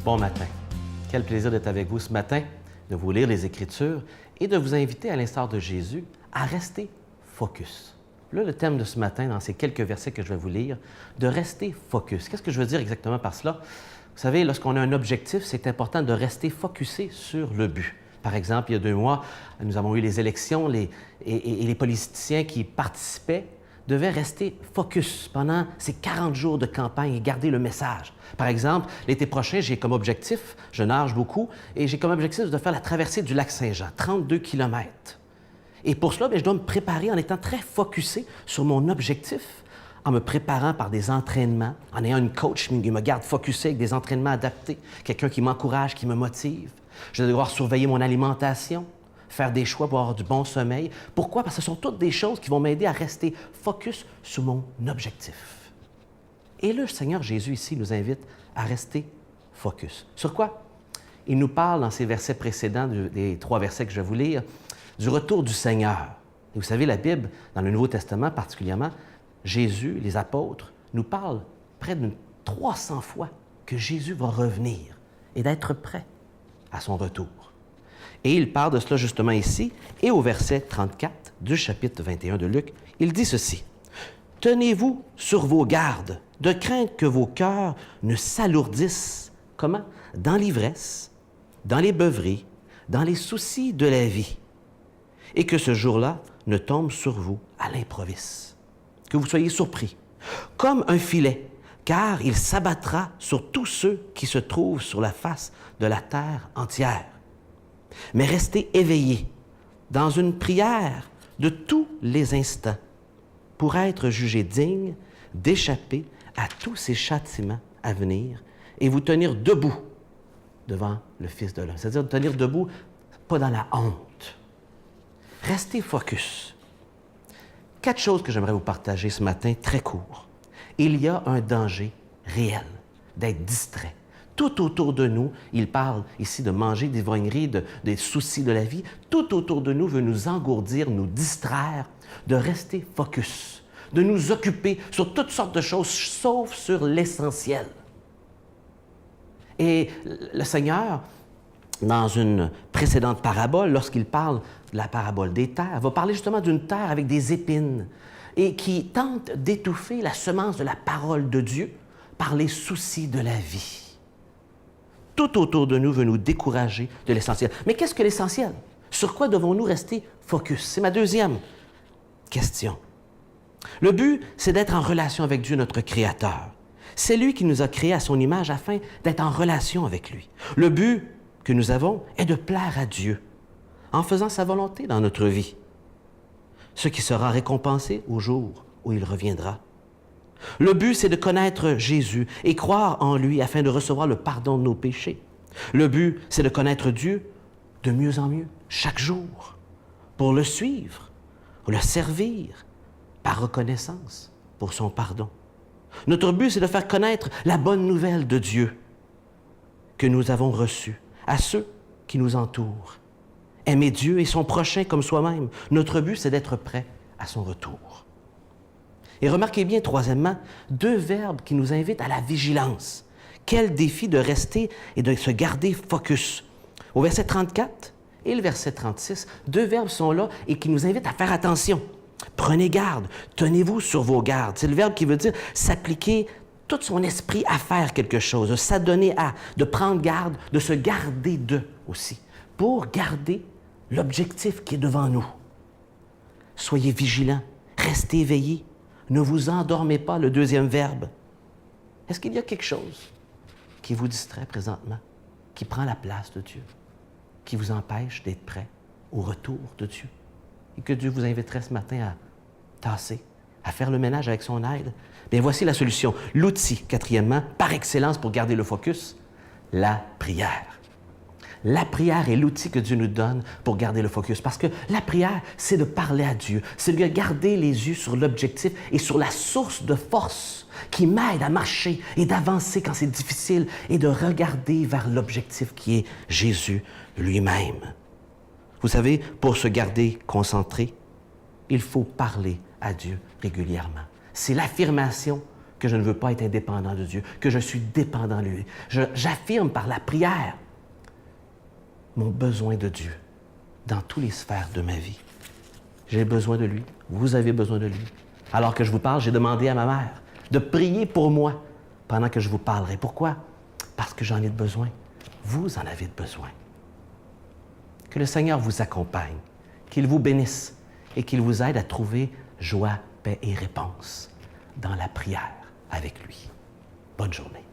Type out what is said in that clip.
Bon matin. Quel plaisir d'être avec vous ce matin, de vous lire les Écritures et de vous inviter, à l'instar de Jésus, à rester focus. Là, le thème de ce matin, dans ces quelques versets que je vais vous lire, de rester focus. Qu'est-ce que je veux dire exactement par cela? Vous savez, lorsqu'on a un objectif, c'est important de rester focusé sur le but. Par exemple, il y a 2 mois, nous avons eu les élections et les politiciens qui participaient devaient rester focus pendant ces 40 jours de campagne et garder le message. Par exemple, l'été prochain, j'ai comme objectif, je nage beaucoup, et j'ai comme objectif de faire la traversée du lac Saint-Jean, 32 km. Et pour cela, je dois me préparer en étant très focusé sur mon objectif, en me préparant par des entraînements, en ayant une coach qui me garde focusé avec des entraînements adaptés, quelqu'un qui m'encourage, qui me motive. Je vais devoir surveiller mon alimentation, faire des choix pour avoir du bon sommeil. Pourquoi? Parce que ce sont toutes des choses qui vont m'aider à rester focus sur mon objectif. Et le Seigneur Jésus ici nous invite à rester focus. Sur quoi? Il nous parle dans ces versets précédents, des 3 versets que je vais vous lire, du retour du Seigneur. Et vous savez, la Bible, dans le Nouveau Testament particulièrement, Jésus, les apôtres, nous parlent près de 300 fois que Jésus va revenir et d'être prêt à son retour. Et il parle de cela justement ici, et au verset 34 du chapitre 21 de Luc, il dit ceci. « Tenez-vous sur vos gardes, de crainte que vos cœurs ne s'alourdissent. » Comment? Dans l'ivresse, dans les beuveries, dans les soucis de la vie, et que ce jour-là ne tombe sur vous à l'improviste, que vous soyez surpris, comme un filet, car il s'abattra sur tous ceux qui se trouvent sur la face de la terre entière. Mais restez éveillés dans une prière de tous les instants pour être jugés dignes d'échapper à tous ces châtiments à venir et vous tenir debout devant le Fils de l'homme. C'est-à-dire de tenir debout, pas dans la honte. Restez focus. 4 choses que j'aimerais vous partager ce matin, très court. Il y a un danger réel d'être distrait. Tout autour de nous, il parle ici de manger, d'ivrognerie, des soucis de la vie. Tout autour de nous veut nous engourdir, nous distraire, de rester focus, de nous occuper sur toutes sortes de choses, sauf sur l'essentiel. Et le Seigneur, dans une précédente parabole, lorsqu'il parle de la parabole des terres, va parler justement d'une terre avec des épines et qui tente d'étouffer la semence de la parole de Dieu par les soucis de la vie. Tout autour de nous veut nous décourager de l'essentiel. Mais qu'est-ce que l'essentiel? Sur quoi devons-nous rester focus? C'est ma deuxième question. Le but, c'est d'être en relation avec Dieu, notre Créateur. C'est lui qui nous a créés à son image afin d'être en relation avec lui. Le but que nous avons est de plaire à Dieu en faisant sa volonté dans notre vie, ce qui sera récompensé au jour où il reviendra. Le but, c'est de connaître Jésus et croire en lui afin de recevoir le pardon de nos péchés. Le but, c'est de connaître Dieu de mieux en mieux, chaque jour, pour le suivre, pour le servir, par reconnaissance pour son pardon. Notre but, c'est de faire connaître la bonne nouvelle de Dieu que nous avons reçue à ceux qui nous entourent. Aimer Dieu et son prochain comme soi-même. Notre but, c'est d'être prêt à son retour. Et remarquez bien, troisièmement, 2 verbes qui nous invitent à la vigilance. Quel défi de rester et de se garder focus. Au verset 34 et le verset 36, 2 verbes sont là et qui nous invitent à faire attention. Prenez garde, tenez-vous sur vos gardes. C'est le verbe qui veut dire s'appliquer tout son esprit à faire quelque chose, de s'adonner à, de prendre garde, de se garder d'eux aussi, pour garder l'objectif qui est devant nous. Soyez vigilants, restez éveillés. Ne vous endormez pas, le 2e verbe. Est-ce qu'il y a quelque chose qui vous distrait présentement, qui prend la place de Dieu, qui vous empêche d'être prêt au retour de Dieu? Et que Dieu vous inviterait ce matin à tasser, à faire le ménage avec son aide? Bien, voici la solution. L'outil, 4e, par excellence pour garder le focus, la prière. La prière est l'outil que Dieu nous donne pour garder le focus. Parce que la prière, c'est de parler à Dieu. C'est de garder les yeux sur l'objectif et sur la source de force qui m'aide à marcher et d'avancer quand c'est difficile et de regarder vers l'objectif qui est Jésus lui-même. Vous savez, pour se garder concentré, il faut parler à Dieu régulièrement. C'est l'affirmation que je ne veux pas être indépendant de Dieu, que je suis dépendant de lui. J'affirme par la prière mon besoin de Dieu dans toutes les sphères de ma vie. J'ai besoin de lui, vous avez besoin de lui. Alors que je vous parle, j'ai demandé à ma mère de prier pour moi pendant que je vous parlerai. Pourquoi? Parce que j'en ai besoin. Vous en avez besoin. Que le Seigneur vous accompagne, qu'il vous bénisse et qu'il vous aide à trouver joie, paix et réponse dans la prière avec lui. Bonne journée.